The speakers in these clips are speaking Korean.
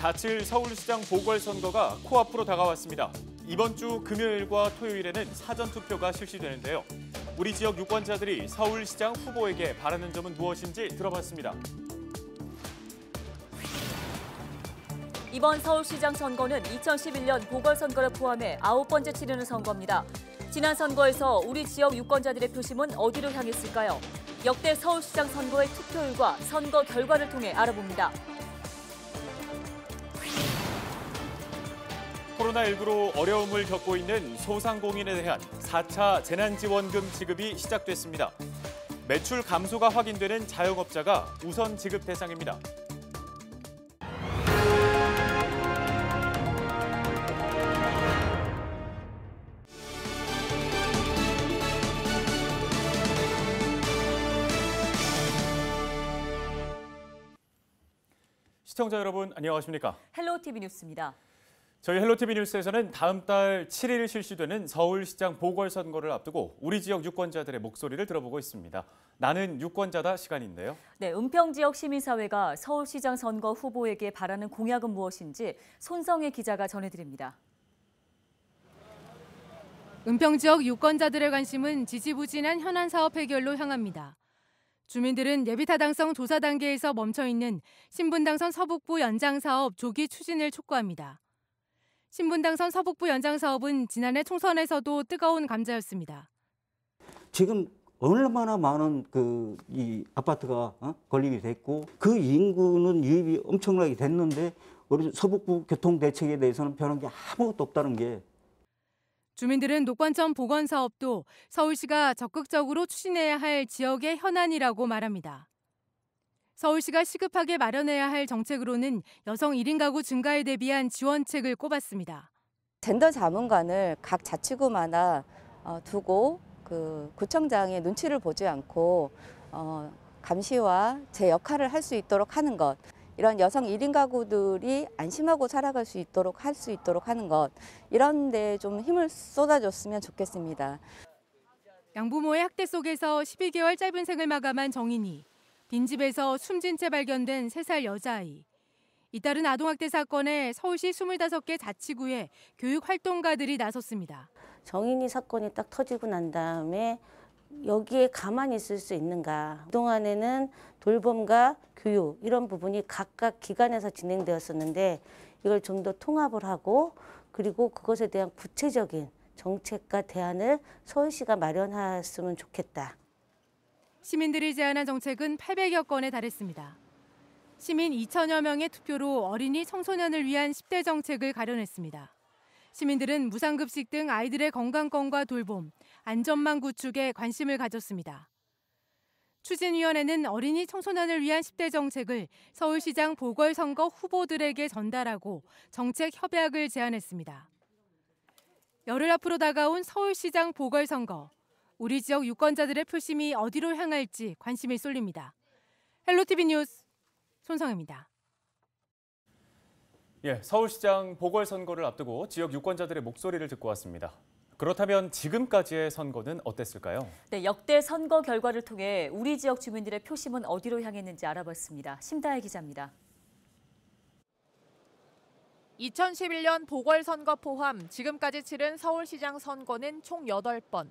제4칠 서울시장 보궐선거가 코앞으로 다가왔습니다. 이번 주 금요일과 토요일에는 사전투표가 실시되는데요. 우리 지역 유권자들이 서울시장 후보에게 바라는 점은 무엇인지 들어봤습니다. 이번 서울시장 선거는 2011년 보궐선거를 포함해 9번째 치르는 선거입니다. 지난 선거에서 우리 지역 유권자들의 표심은 어디로 향했을까요? 역대 서울시장 선거의 투표율과 선거 결과를 통해 알아봅니다. 코로나19로 어려움을 겪고 있는 소상공인에 대한 4차 재난지원금 지급이 시작됐습니다. 매출 감소가 확인되는 자영업자가 우선 지급 대상입니다. 시청자 여러분 안녕하십니까? 헬로티비 뉴스입니다. 저희 헬로티비 뉴스에서는 다음 달 7일 실시되는 서울시장 보궐선거를 앞두고 우리 지역 유권자들의 목소리를 들어보고 있습니다. 나는 유권자다 시간인데요. 네, 은평 지역 시민사회가 서울시장 선거 후보에게 바라는 공약은 무엇인지 손성혜 기자가 전해드립니다. 은평 지역 유권자들의 관심은 지지부진한 현안 사업 해결로 향합니다. 주민들은 예비타당성 조사 단계에서 멈춰있는 신분당선 서북부 연장사업 조기 추진을 촉구합니다. 신분당선 서북부 연장사업은 지난해 총선에서도 뜨거운 감자였습니다. 지금 얼마나 많은 이 아파트가 건립이 됐고 그 인구는 유입이 엄청나게 됐는데 우리 서북부 교통 대책에 대해서는 변한 게 아무것도 없다는 게. 주민들은 녹관천 복원 사업도 서울시가 적극적으로 추진해야 할 지역의 현안이라고 말합니다. 서울시가 시급하게 마련해야 할 정책으로는 여성 1인 가구 증가에 대비한 지원책을 꼽았습니다. 젠더 자문관을 각 자치구마다 두고 구청장의 눈치를 보지 않고 감시와 제 역할을 할 수 있도록 하는 것. 이런 여성 1인 가구들이 안심하고 살아갈 수 있도록 할 수 있도록 하는 것. 이런 데 좀 힘을 쏟아줬으면 좋겠습니다. 양부모의 학대 속에서 12개월 짧은 생을 마감한 정인이 빈집에서 숨진 채 발견된 3살 여자아이. 잇따른 아동학대 사건에 서울시 25개 자치구의 교육활동가들이 나섰습니다. 정인이 사건이 딱 터지고 난 다음에 여기에 가만히 있을 수 있는가. 그동안에는 돌봄과 교육 이런 부분이 각각 기관에서 진행되었었는데 이걸 좀 더 통합을 하고 그리고 그것에 대한 구체적인 정책과 대안을 서울시가 마련했으면 좋겠다. 시민들이 제안한 정책은 800여 건에 달했습니다. 시민 2천여 명의 투표로 어린이 청소년을 위한 10대 정책을 가려냈습니다. 시민들은 무상급식 등 아이들의 건강권과 돌봄, 안전망 구축에 관심을 가졌습니다. 추진위원회는 어린이 청소년을 위한 10대 정책을 서울시장 보궐선거 후보들에게 전달하고 정책 협약을 제안했습니다. 열흘 앞으로 다가온 서울시장 보궐선거. 우리 지역 유권자들의 표심이 어디로 향할지 관심이 쏠립니다. 헬로티비 뉴스 손성혜입니다. 서울시장 보궐선거를 앞두고 지역 유권자들의 목소리를 듣고 왔습니다. 그렇다면 지금까지의 선거는 어땠을까요? 네, 역대 선거 결과를 통해 우리 지역 주민들의 표심은 어디로 향했는지 알아봤습니다. 심다혜 기자입니다. 2011년 보궐선거 포함 지금까지 치른 서울시장 선거는 총 8번.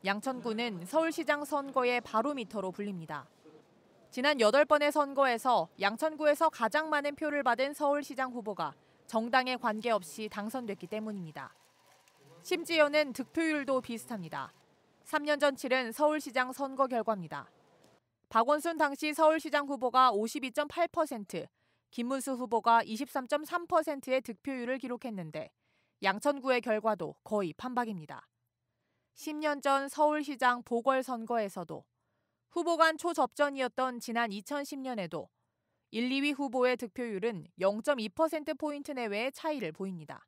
양천구는 서울시장 선거의 바로미터로 불립니다. 지난 8번의 선거에서 양천구에서 가장 많은 표를 받은 서울시장 후보가 정당에 관계없이 당선됐기 때문입니다. 심지어는 득표율도 비슷합니다. 3년 전 치른 서울시장 선거 결과입니다. 박원순 당시 서울시장 후보가 52.8%, 김문수 후보가 23.3%의 득표율을 기록했는데 양천구의 결과도 거의 판박입니다. 10년 전 서울시장 보궐선거에서도 후보 간 초접전이었던 지난 2010년에도 1, 2위 후보의 득표율은 0.2%포인트 내외의 차이를 보입니다.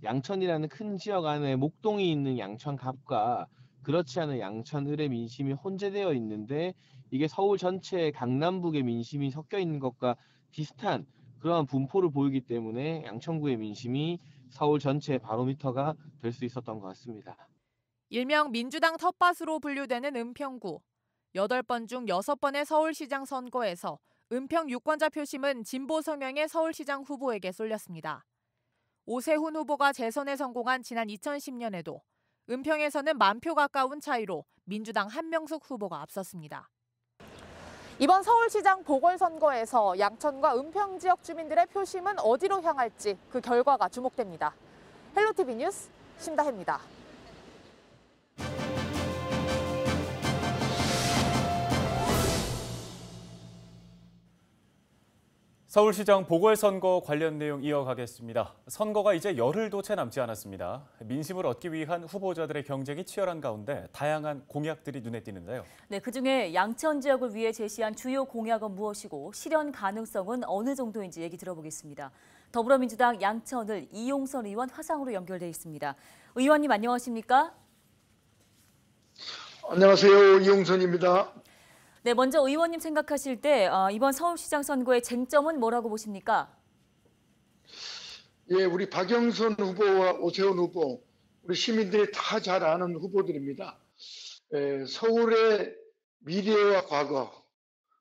양천이라는 큰 지역 안에 목동이 있는 양천갑과 그렇지 않은 양천을의 민심이 혼재되어 있는데 이게 서울 전체의 강남북의 민심이 섞여 있는 것과 비슷한 그러한 분포를 보이기 때문에 양천구의 민심이 서울 전체의 바로미터가 될 수 있었던 것 같습니다. 일명 민주당 텃밭으로 분류되는 은평구. 8번 중 6번의 서울시장 선거에서 은평 유권자 표심은 진보 성향의 서울시장 후보에게 쏠렸습니다. 오세훈 후보가 재선에 성공한 지난 2010년에도 은평에서는 10,000표 가까운 차이로 민주당 한명숙 후보가 앞섰습니다. 이번 서울시장 보궐선거에서 양천과 은평 지역 주민들의 표심은 어디로 향할지 그 결과가 주목됩니다. 헬로티비 뉴스 심다혜입니다. 서울시장 보궐선거 관련 내용 이어가겠습니다. 선거가 이제 열흘도 채 남지 않았습니다. 민심을 얻기 위한 후보자들의 경쟁이 치열한 가운데 다양한 공약들이 눈에 띄는데요. 네, 그중에 양천 지역을 위해 제시한 주요 공약은 무엇이고 실현 가능성은 어느 정도인지 얘기 들어보겠습니다. 더불어민주당 양천을 이용선 의원 화상으로 연결돼 있습니다. 의원님 안녕하십니까? 안녕하세요. 이용선입니다. 네, 먼저 의원님 생각하실 때 이번 서울시장 선거의 쟁점은 뭐라고 보십니까? 예, 우리 박영선 후보와 오세훈 후보, 우리 시민들이 다 잘 아는 후보들입니다. 서울의 미래와 과거,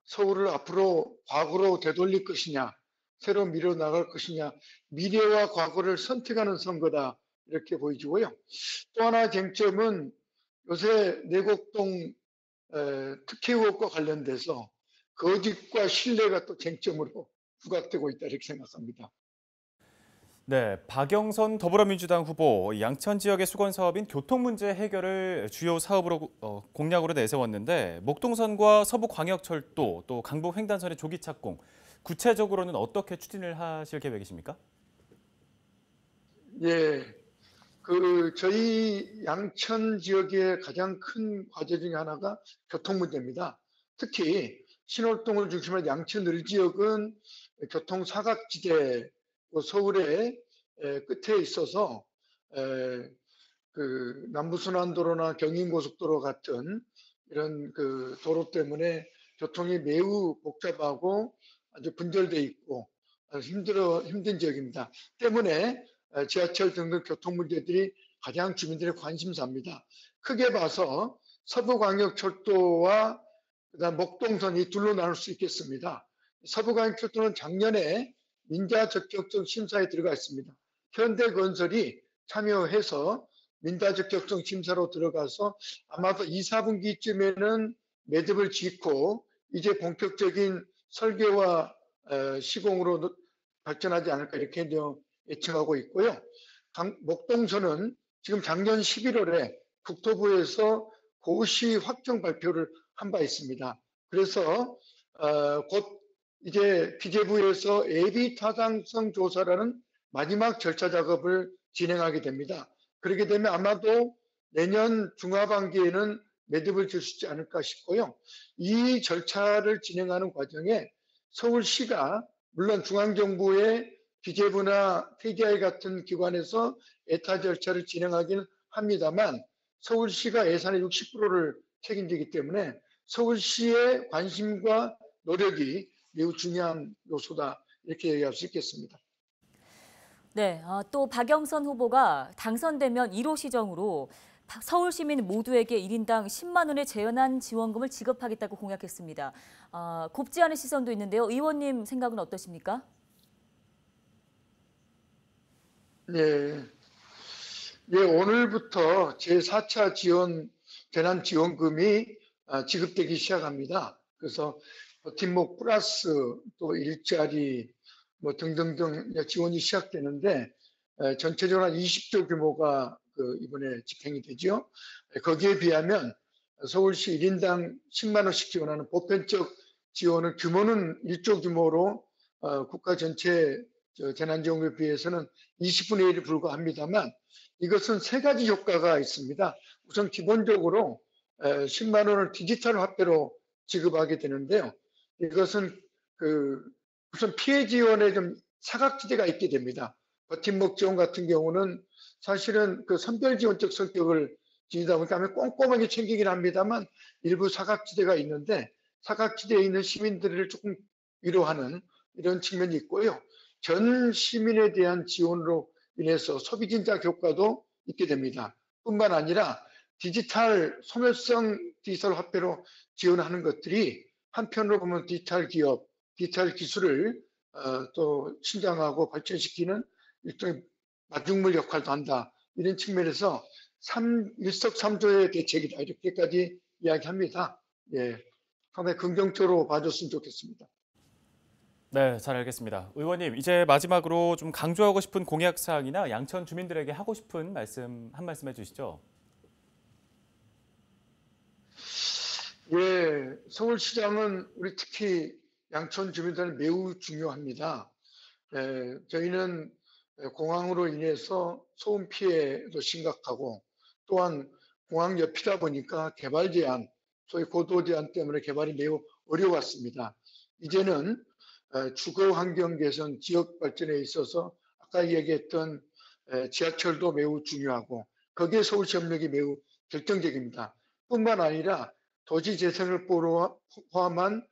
서울을 앞으로 과거로 되돌릴 것이냐, 새로 밀어 나갈 것이냐, 미래와 과거를 선택하는 선거다 이렇게 보이고요. 또 하나 쟁점은 요새 내곡동 특혜 의혹과 관련돼서 거짓과 신뢰가 또 쟁점으로 부각되고 있다 이렇게 생각합니다. 네, 박영선 더불어민주당 후보 양천 지역의 수건 사업인 교통 문제 해결을 주요 사업으로 공약으로 내세웠는데 목동선과 서부광역철도 또 강북 횡단선의 조기 착공 구체적으로는 어떻게 추진을 하실 계획이십니까? 예. 저희 양천 지역의 가장 큰 과제 중에 하나가 교통 문제입니다. 특히 신월동을 중심으로 양천 을 지역은 교통 사각지대, 서울의 끝에 있어서 남부순환도로나 경인고속도로 같은 이런 도로 때문에 교통이 매우 복잡하고 아주 분절돼 있고 힘든 지역입니다. 때문에 지하철 등등 교통 문제들이 가장 주민들의 관심사입니다. 크게 봐서 서부광역철도와 그다음 목동선이 둘로 나눌 수 있겠습니다. 서부광역철도는 작년에 민자적격성 심사에 들어가 있습니다. 현대건설이 참여해서 민자적격성 심사로 들어가서 아마도 2, 4분기쯤에는 매듭을 짓고 이제 본격적인 설계와 시공으로 발전하지 않을까 이렇게 예측하고 있고요. 목동선은 지금 작년 11월에 국토부에서 고시 확정 발표를 한 바 있습니다. 그래서 곧 이제 기재부에서 예비 타당성 조사라는 마지막 절차 작업을 진행하게 됩니다. 그렇게 되면 아마도 내년 중하반기에는 매듭을 줄 수 있지 않을까 싶고요. 이 절차를 진행하는 과정에 서울시가 물론 중앙정부의 기재부나 TDI 같은 기관에서 예타 절차를 진행하기는 합니다만 서울시가 예산의 60%를 책임지기 때문에 서울시의 관심과 노력이 매우 중요한 요소다 이렇게 얘기할 수 있겠습니다. 네, 또 박영선 후보가 당선되면 1호 시정으로 서울 시민 모두에게 1인당 10만 원의 재연한 지원금을 지급하겠다고 공약했습니다. 곱지 않은 시선도 있는데요. 의원님 생각은 어떠십니까? 네, 오늘부터 제4차 재난지원금이 지급되기 시작합니다. 그래서 버팀목 플러스 또 일자리 등등등 지원이 시작되는데 전체적으로 한 20조 규모가 이번에 집행이 되죠. 거기에 비하면 서울시 1인당 10만 원씩 지원하는 보편적 지원은 규모는 1조 규모로 국가 전체 재난지원금에 비해서는 20분의 1에 불과합니다만 이것은 세 가지 효과가 있습니다. 우선 기본적으로 10만 원을 디지털 화폐로 지급하게 되는데요. 이것은 우선 피해 지원에 좀 사각지대가 있게 됩니다. 버팀목 지원 같은 경우는 사실은 선별 지원적 성격을 지니다 보니까 꼼꼼하게 챙기긴 합니다만 일부 사각지대가 있는데 사각지대에 있는 시민들을 조금 위로하는 이런 측면이 있고요. 전 시민에 대한 지원으로 인해서 소비 진작 효과도 있게 됩니다. 뿐만 아니라 소멸성 디지털 화폐로 지원하는 것들이 한편으로 보면 디지털 기업 디지털 기술을 또 신장하고 발전시키는 일종의 마중물 역할도 한다. 이런 측면에서 일석삼조의 대책이다. 이렇게까지 이야기합니다. 예, 상당히 긍정적으로 봐줬으면 좋겠습니다. 네, 잘 알겠습니다. 의원님, 이제 마지막으로 좀 강조하고 싶은 공약 사항이나 양천 주민들에게 하고 싶은 말씀 한 말씀 해주시죠. 예, 서울시장은 우리 특히 양천 주민들은 매우 중요합니다. 저희는 공항으로 인해서 소음 피해도 심각하고 또한 공항 옆이다 보니까 개발 제한, 소위 고도 제한 때문에 개발이 매우 어려웠습니다. 이제는 주거 환경 개선, 지역 발전에 있어서 아까 얘기했던 지하철도 매우 중요하고 거기에 서울시 협력이 매우 결정적입니다. 뿐만 아니라 도시 재생을 포함한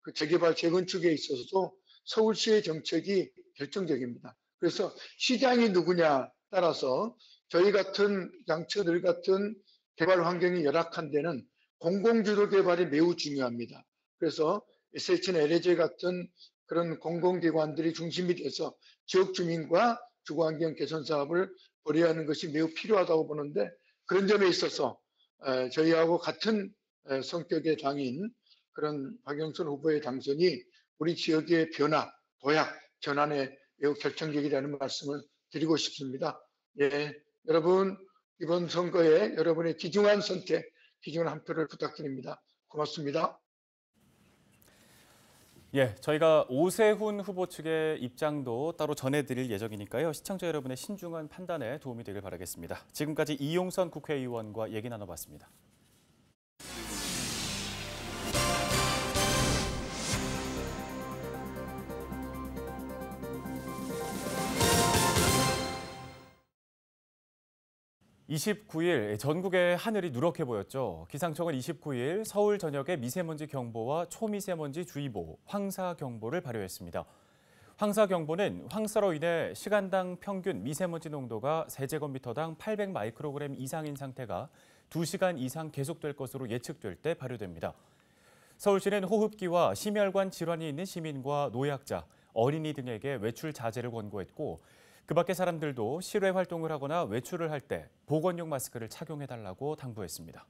그 재개발, 재건축에 있어서도 서울시의 정책이 결정적입니다. 그래서 시장이 누구냐 따라서 저희 같은 양천을 같은 개발 환경이 열악한 데는 공공주도 개발이 매우 중요합니다. 그래서 SH나 LHJ 같은 그런 공공기관들이 중심이 돼서 지역 주민과 주거환경 개선 사업을 벌여야 하는 것이 매우 필요하다고 보는데 그런 점에 있어서 저희하고 같은 성격의 당인 그런 박영선 후보의 당선이 우리 지역의 변화, 도약, 전환에 매우 결정적이라는 말씀을 드리고 싶습니다. 예, 여러분 이번 선거에 여러분의 귀중한 선택, 귀중한 한 표를 부탁드립니다. 고맙습니다. 예, 저희가 오세훈 후보 측의 입장도 따로 전해드릴 예정이니까요. 시청자 여러분의 신중한 판단에 도움이 되길 바라겠습니다. 지금까지 이용선 국회의원과 얘기 나눠봤습니다. (29일) 전국의 하늘이 누렇게 보였죠. 기상청은 29일 서울 전역에 미세먼지 경보와 초미세먼지 주의보, 황사경보를 발효했습니다. 황사경보는 황사로 인해 시간당 평균 미세먼지 농도가 세제곱미터당 800 마이크로그램 이상인 상태가 2시간 이상 계속될 것으로 예측될 때 발효됩니다. 서울시는 호흡기와 심혈관 질환이 있는 시민과 노약자, 어린이 등에게 외출 자제를 권고했고 그 밖의 사람들도 실외 활동을 하거나 외출을 할 때 보건용 마스크를 착용해달라고 당부했습니다.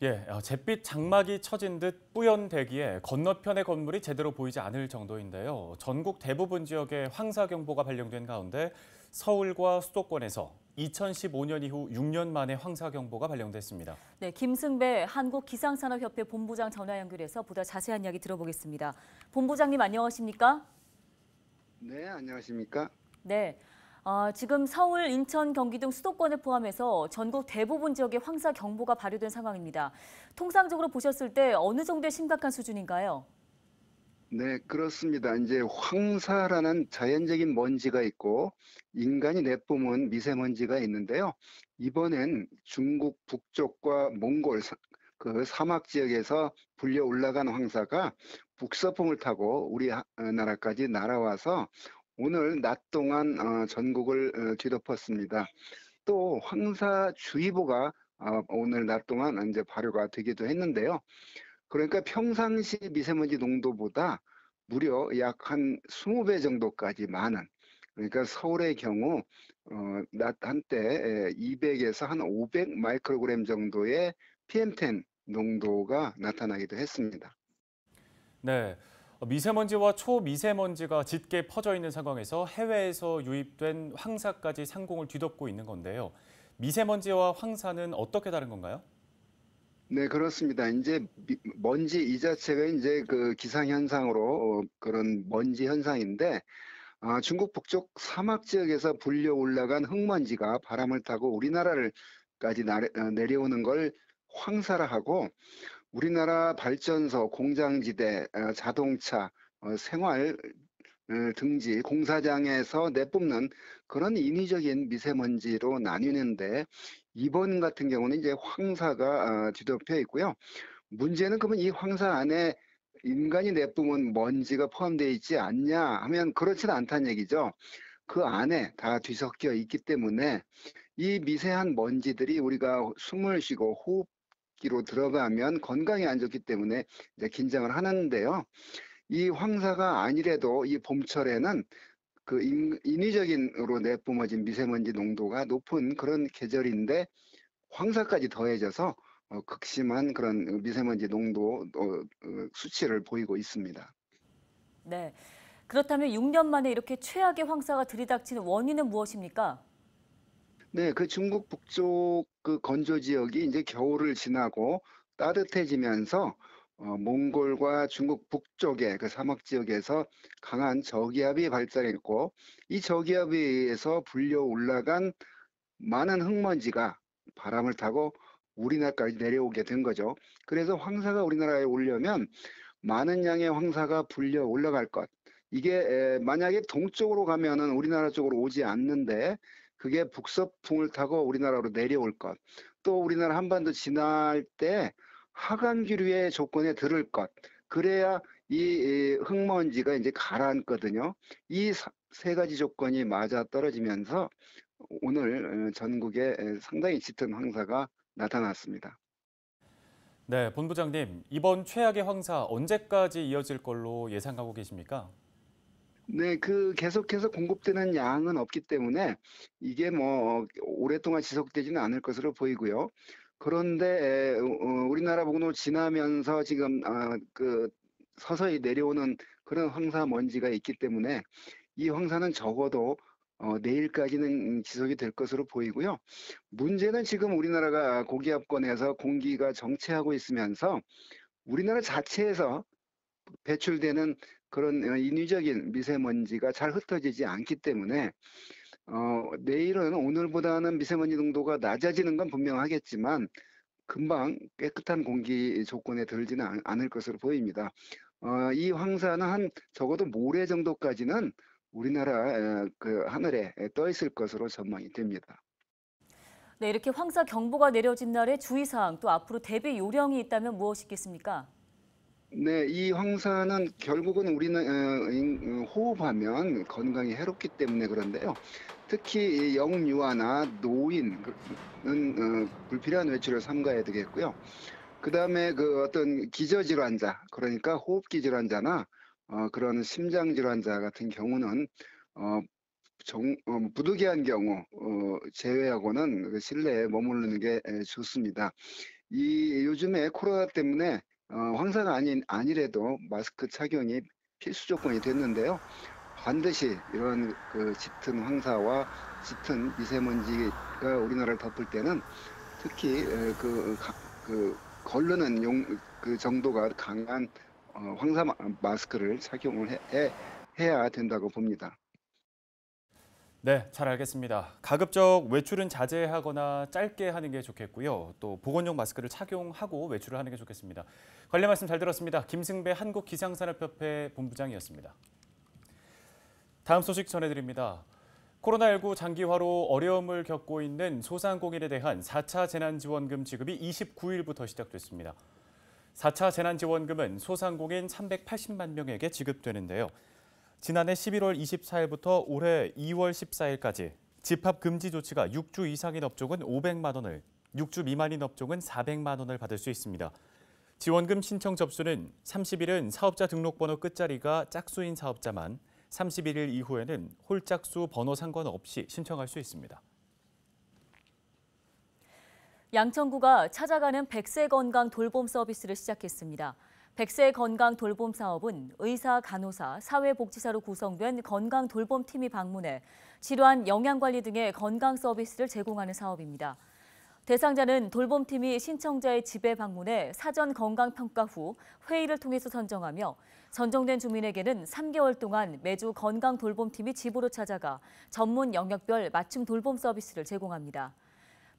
예, 잿빛 장막이 쳐진 듯 뿌연 대기에 건너편의 건물이 제대로 보이지 않을 정도인데요. 전국 대부분 지역에 황사경보가 발령된 가운데 서울과 수도권에서 2015년 이후 6년 만에 황사경보가 발령됐습니다. 네, 김승배 한국기상산업협회 본부장 전화 연결해서 보다 자세한 이야기 들어보겠습니다. 본부장님 안녕하십니까? 네, 안녕하십니까? 네, 지금 서울, 인천, 경기 등 수도권을 포함해서 전국 대부분 지역에 황사경보가 발효된 상황입니다. 통상적으로 보셨을 때 어느 정도의 심각한 수준인가요? 네, 그렇습니다. 이제 황사라는 자연적인 먼지가 있고 인간이 내뿜은 미세먼지가 있는데요. 이번엔 중국 북쪽과 몽골 그 사막 지역에서 불려 올라간 황사가 북서풍을 타고 우리 나라까지 날아와서 오늘 낮 동안 전국을 뒤덮었습니다. 또 황사주의보가 오늘 낮 동안 이제 발효가 되기도 했는데요. 그러니까 평상시 미세먼지 농도보다 무려 약 한 20배 정도까지 많은, 그러니까 서울의 경우 낮 한때 200에서 한 500 마이크로그램 정도의 PM10 농도가 나타나기도 했습니다. 네, 미세먼지와 초미세먼지가 짙게 퍼져 있는 상황에서 해외에서 유입된 황사까지 상공을 뒤덮고 있는 건데요. 미세먼지와 황사는 어떻게 다른 건가요? 네, 그렇습니다. 이제 먼지 이 자체가 이제 그 기상 현상으로 그런 먼지 현상인데 중국 북쪽 사막 지역에서 불려 올라간 흙먼지가 바람을 타고 우리나라를까지 내려오는 걸 황사라 하고 우리나라 발전소, 공장지대, 자동차, 생활 등지, 공사장에서 내뿜는 그런 인위적인 미세먼지로 나뉘는데 이번 같은 경우는 이제 황사가 뒤덮여 있고요. 문제는 그러면 이 황사 안에 인간이 내뿜은 먼지가 포함되어 있지 않냐 하면 그렇지는 않다는 얘기죠. 그 안에 다 뒤섞여 있기 때문에 이 미세한 먼지들이 우리가 숨을 쉬고 호흡 기로 들어가면 건강에 안 좋기 때문에 이제 긴장을 하는데요. 이 황사가 아니래도 이 봄철에는 그 인위적인으로 내뿜어진 미세먼지 농도가 높은 그런 계절인데 황사까지 더해져서 극심한 그런 미세먼지 농도 수치를 보이고 있습니다. 네. 그렇다면 6년 만에 이렇게 최악의 황사가 들이닥치는 원인은 무엇입니까? 네, 그 중국 북쪽 그 건조 지역이 이제 겨울을 지나고 따뜻해지면서 몽골과 중국 북쪽의 그 사막 지역에서 강한 저기압이 발생했고 이 저기압에 의해서 불려 올라간 많은 흙먼지가 바람을 타고 우리나라까지 내려오게 된 거죠. 그래서 황사가 우리나라에 오려면 많은 양의 황사가 불려 올라갈 것. 이게 만약에 동쪽으로 가면은 우리나라 쪽으로 오지 않는데 그게 북서풍을 타고 우리나라로 내려올 것. 또 우리나라 한반도 지날 때 하강기류의 조건에 들을 것. 그래야 이 흙먼지가 이제 가라앉거든요. 이 세 가지 조건이 맞아 떨어지면서 오늘 전국에 상당히 짙은 황사가 나타났습니다. 네, 본부장님, 이번 최악의 황사 언제까지 이어질 걸로 예상하고 계십니까? 네, 그 계속해서 공급되는 양은 없기 때문에 이게 뭐 오랫동안 지속되지는 않을 것으로 보이고요. 그런데 우리나라 부근으로 지나면서 지금 그 서서히 내려오는 그런 황사 먼지가 있기 때문에 이 황사는 적어도 내일까지는 지속이 될 것으로 보이고요. 문제는 지금 우리나라가 고기압권에서 공기가 정체하고 있으면서 우리나라 자체에서 배출되는 그런 인위적인 미세먼지가 잘 흩어지지 않기 때문에 내일은 오늘보다는 미세먼지 농도가 낮아지는 건 분명하겠지만 금방 깨끗한 공기 조건에 들지는 않을 것으로 보입니다. 이 황사는 한 적어도 모레 정도까지는 우리나라 그 하늘에 떠 있을 것으로 전망이 됩니다. 네, 이렇게 황사 경보가 내려진 날에 주의사항 또 앞으로 대비 요령이 있다면 무엇이겠습니까? 네, 이 황사는 결국은 우리는 호흡하면 건강에 해롭기 때문에 그런데요. 특히 영유아나 노인은 불필요한 외출을 삼가야 되겠고요. 그다음에 그 어떤 기저질환자, 그러니까 호흡기 질환자나 그런 심장 질환자 같은 경우는 부득이한 경우 제외하고는 그 실내에 머무르는 게 좋습니다. 이 요즘에 코로나 때문에 황사가 아니래도 마스크 착용이 필수 조건이 됐는데요. 반드시 이런 그 짙은 황사와 짙은 미세먼지가 우리나라를 덮을 때는 특히 거르는 그 정도가 강한 황사 마스크를 착용을 해야 된다고 봅니다. 네, 잘 알겠습니다. 가급적 외출은 자제하거나 짧게 하는 게 좋겠고요. 또 보건용 마스크를 착용하고 외출을 하는 게 좋겠습니다. 관련 말씀 잘 들었습니다. 김승배 한국기상산업협회 본부장이었습니다. 다음 소식 전해드립니다. 코로나19 장기화로 어려움을 겪고 있는 소상공인에 대한 4차 재난지원금 지급이 29일부터 시작됐습니다. 4차 재난지원금은 소상공인 380만 명에게 지급되는데요. 지난해 11월 24일부터 올해 2월 14일까지 집합 금지 조치가 6주 이상인 업종은 500만 원을, 6주 미만인 업종은 400만 원을 받을 수 있습니다. 지원금 신청 접수는 30일은 사업자 등록번호 끝자리가 짝수인 사업자만, 31일 이후에는 홀짝수 번호 상관없이 신청할 수 있습니다. 양천구가 찾아가는 100세 건강 돌봄 서비스를 시작했습니다. 100세 건강 돌봄 사업은 의사, 간호사, 사회복지사로 구성된 건강 돌봄팀이 방문해 질환, 영양관리 등의 건강 서비스를 제공하는 사업입니다. 대상자는 돌봄팀이 신청자의 집에 방문해 사전 건강평가 후 회의를 통해서 선정하며 선정된 주민에게는 3개월 동안 매주 건강 돌봄팀이 집으로 찾아가 전문 영역별 맞춤 돌봄 서비스를 제공합니다.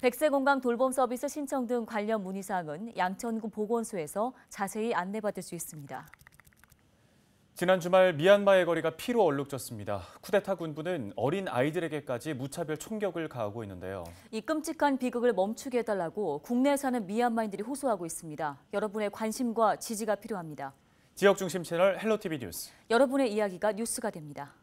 100세 건강 돌봄 서비스 신청 등 관련 문의사항은 양천구 보건소에서 자세히 안내받을 수 있습니다. 지난 주말 미얀마의 거리가 피로 얼룩졌습니다. 쿠데타 군부는 어린 아이들에게까지 무차별 총격을 가하고 있는데요. 이 끔찍한 비극을 멈추게 해달라고 국내에 사는 미얀마인들이 호소하고 있습니다. 여러분의 관심과 지지가 필요합니다. 지역 중심 채널 헬로티비 뉴스. 여러분의 이야기가 뉴스가 됩니다.